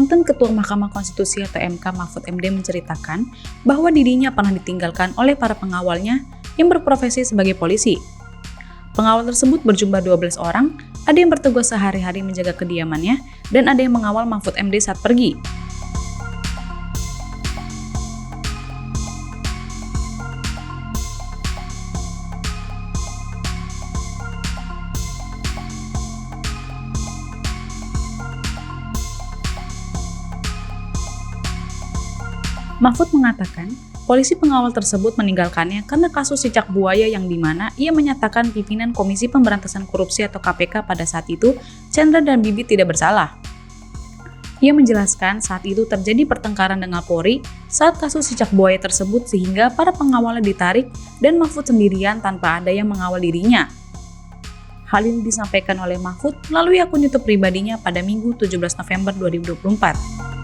mantan Ketua Mahkamah Konstitusi atau MK Mahfud MD menceritakan bahwa dirinya pernah ditinggalkan oleh para pengawalnya yang berprofesi sebagai polisi. Pengawal tersebut berjumlah 12 orang, ada yang bertugas sehari-hari menjaga kediamannya, dan ada yang mengawal Mahfud MD saat pergi. Mahfud mengatakan, polisi pengawal tersebut meninggalkannya karena kasus cicak buaya yang dimana ia menyatakan pimpinan Komisi Pemberantasan Korupsi atau KPK pada saat itu, Chandra dan Bibit tidak bersalah. Ia menjelaskan saat itu terjadi pertengkaran dengan Polri saat kasus cicak buaya tersebut sehingga para pengawalnya ditarik dan Mahfud sendirian tanpa ada yang mengawal dirinya. Hal ini disampaikan oleh Mahfud melalui akun YouTube pribadinya pada Minggu 17 November 2024.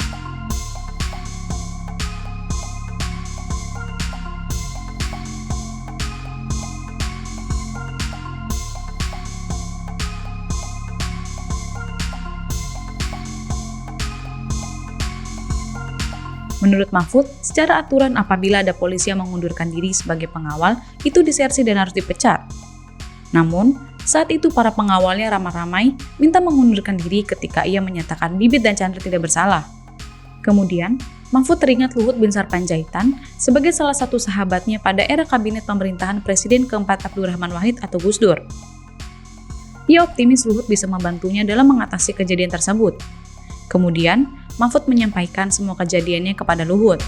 Menurut Mahfud, secara aturan apabila ada polisi yang mengundurkan diri sebagai pengawal, itu disersi dan harus dipecat. Namun, saat itu para pengawalnya ramai-ramai minta mengundurkan diri ketika ia menyatakan Bibit dan Chandra tidak bersalah. Kemudian, Mahfud teringat Luhut Binsar Panjaitan sebagai salah satu sahabatnya pada era kabinet pemerintahan Presiden keempat Abdurrahman Wahid atau Gus Dur. Ia optimis Luhut bisa membantunya dalam mengatasi kejadian tersebut. Kemudian, Mahfud menyampaikan semua kejadiannya kepada Luhut.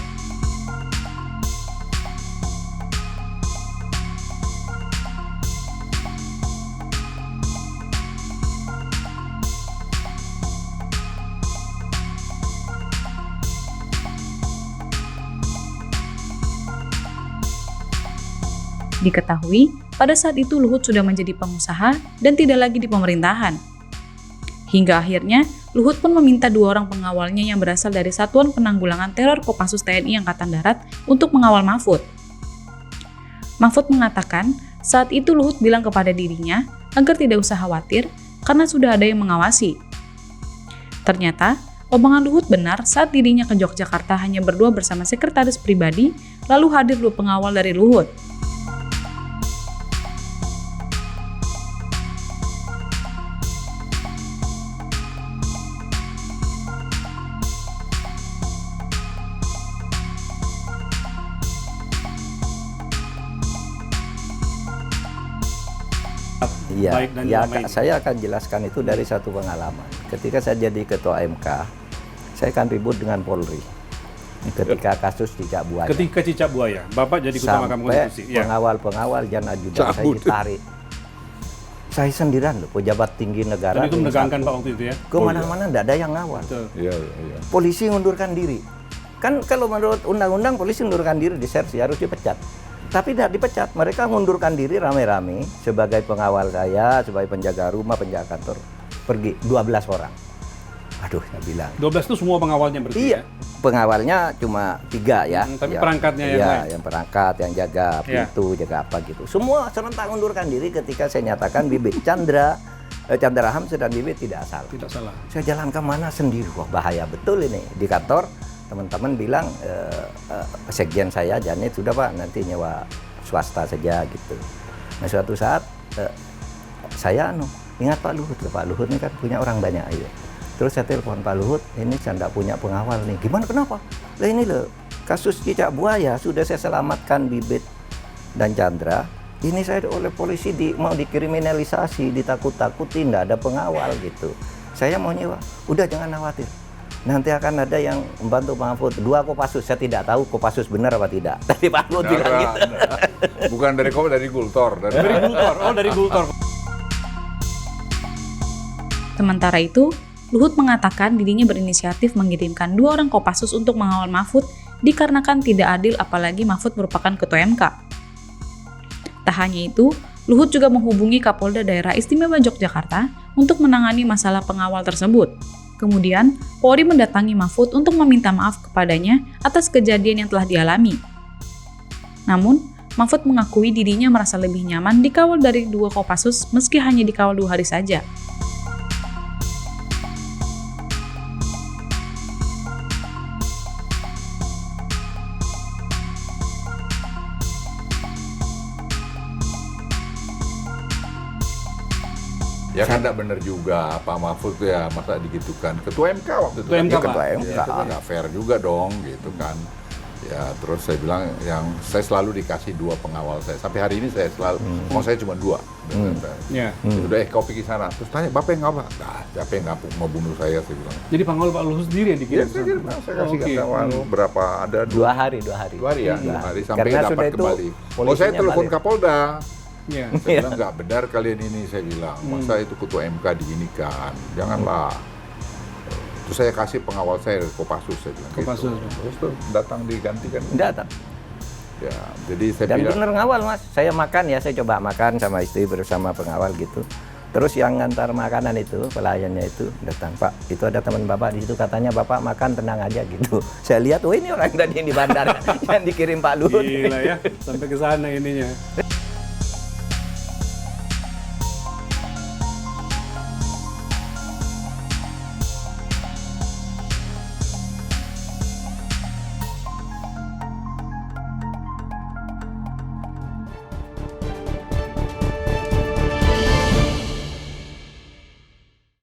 Diketahui, pada saat itu Luhut sudah menjadi pengusaha dan tidak lagi di pemerintahan. Hingga akhirnya, Luhut pun meminta 2 orang pengawalnya yang berasal dari Satuan Penanggulangan Teror Kopassus TNI Angkatan Darat untuk mengawal Mahfud. Mahfud mengatakan, saat itu Luhut bilang kepada dirinya agar tidak usah khawatir karena sudah ada yang mengawasi. Ternyata, omongan Luhut benar saat dirinya ke Yogyakarta hanya berdua bersama sekretaris pribadi, lalu hadir 2 pengawal dari Luhut. Iya, baik dan ya, lama ini? saya akan jelaskan itu dari satu pengalaman. Ketika saya jadi ketua MK, saya kan ribut dengan Polri. Ketika kasus cicak buaya. Ketika cicak buaya, Bapak jadi ketua Mahkamah Konstitusi. Sampai pengawal-pengawal dan ajudan saya ditarik. Saya sendirian loh, pejabat tinggi negara. Dan itu menegangkan Pak waktu itu ya? Kemana-mana tidak ada yang ngawal. Iya. Polisi mengundurkan diri. Kan kalau menurut undang-undang polisi mengundurkan diri disersi harus dipecat. Tapi tidak dipecat, mereka mengundurkan diri rame-rame sebagai pengawal saya, sebagai penjaga rumah, penjaga kantor. Pergi 12 orang. Aduh, saya bilang. 12 itu semua pengawalnya berarti Iya, ya? pengawalnya cuma 3 ya. Tapi Ya, perangkatnya yang lain? yang perangkat, yang jaga pintu, jaga apa gitu. Semua serentak mengundurkan diri ketika saya nyatakan Bibit Chandra Hamzah dan Bibit tidak salah. Tidak salah. Saya jalan kemana sendiri, wah bahaya betul ini. Di kantor, teman-teman bilang, sekjen saya, Janet, sudah Pak, nanti nyewa swasta saja gitu. Nah suatu saat, saya ingat Pak Luhut ini kan punya orang banyak aja. Terus saya telepon Pak Luhut, ini saya tidak punya pengawal nih. Gimana, kenapa? Lah ini loh, kasus cicak buaya sudah saya selamatkan Bibit dan Chandra. Ini saya oleh polisi mau dikriminalisasi, ditakut-takuti, tidak ada pengawal gitu. Saya mau nyewa, udah jangan khawatir. Nanti akan ada yang membantu Pak Mahfud. 2 Kopassus, saya tidak tahu Kopassus benar apa tidak. Tadi Pak Luhut bilang gitu. Bukan dari Gultor. Dari Gultor, dari Gultor. Sementara itu, Luhut mengatakan dirinya berinisiatif mengirimkan 2 orang Kopassus untuk mengawal Mahfud dikarenakan tidak adil apalagi Mahfud merupakan ketua MK. Tak hanya itu, Luhut juga menghubungi Kapolda Daerah Istimewa Yogyakarta untuk menangani masalah pengawal tersebut. Kemudian, Polri mendatangi Mahfud untuk meminta maaf kepadanya atas kejadian yang telah dialami. Namun, Mahfud mengakui dirinya merasa lebih nyaman dikawal dari 2 Kopassus meski hanya dikawal 2 hari saja. Ya kan nggak bener juga, Pak Mahfud tuh ya masa digitukan. Ketua MK waktu itu. Ketua kan. MK, Pak. Ketua Ya, MK. itu kan nggak fair juga dong, gitu kan. Ya terus saya bilang, yang saya selalu dikasih 2 pengawal saya. Sampai hari ini saya selalu, mau saya cuma 2. Ya. Udah, kau pergi sana. Terus tanya, Bapak yang ngapa? Nah, siapa yang mau bunuh saya bilang. Jadi pengawal Pak Luhut sendiri yang Ya, dikirim? saya kirim, saya kasih Oke. kata berapa, ada 2 hari. 2 hari ya, 2 hari sampai Karena sudah dapat itu kembali. Oh, saya polisinya telepon balik. Kapolda. Ya. Saya bilang nggak benar kalian ini, saya bilang. Masa itu ketua MK diginikan, janganlah. Terus saya kasih pengawal saya dari Kopassus, saya bilang Kopassus. gitu. Terus tuh datang digantikan. Datang. Ya, jadi saya Dan bilang, bener ngawal Mas, saya makan ya, saya coba makan sama istri bersama pengawal gitu. Terus yang ngantar makanan itu, pelayannya itu datang, Pak, itu ada teman Bapak di situ, katanya Bapak makan tenang aja gitu. Saya lihat, oh ini orang tadi yang di bandara yang dikirim Pak Luhut. Gila ya, sampai ke sana ininya.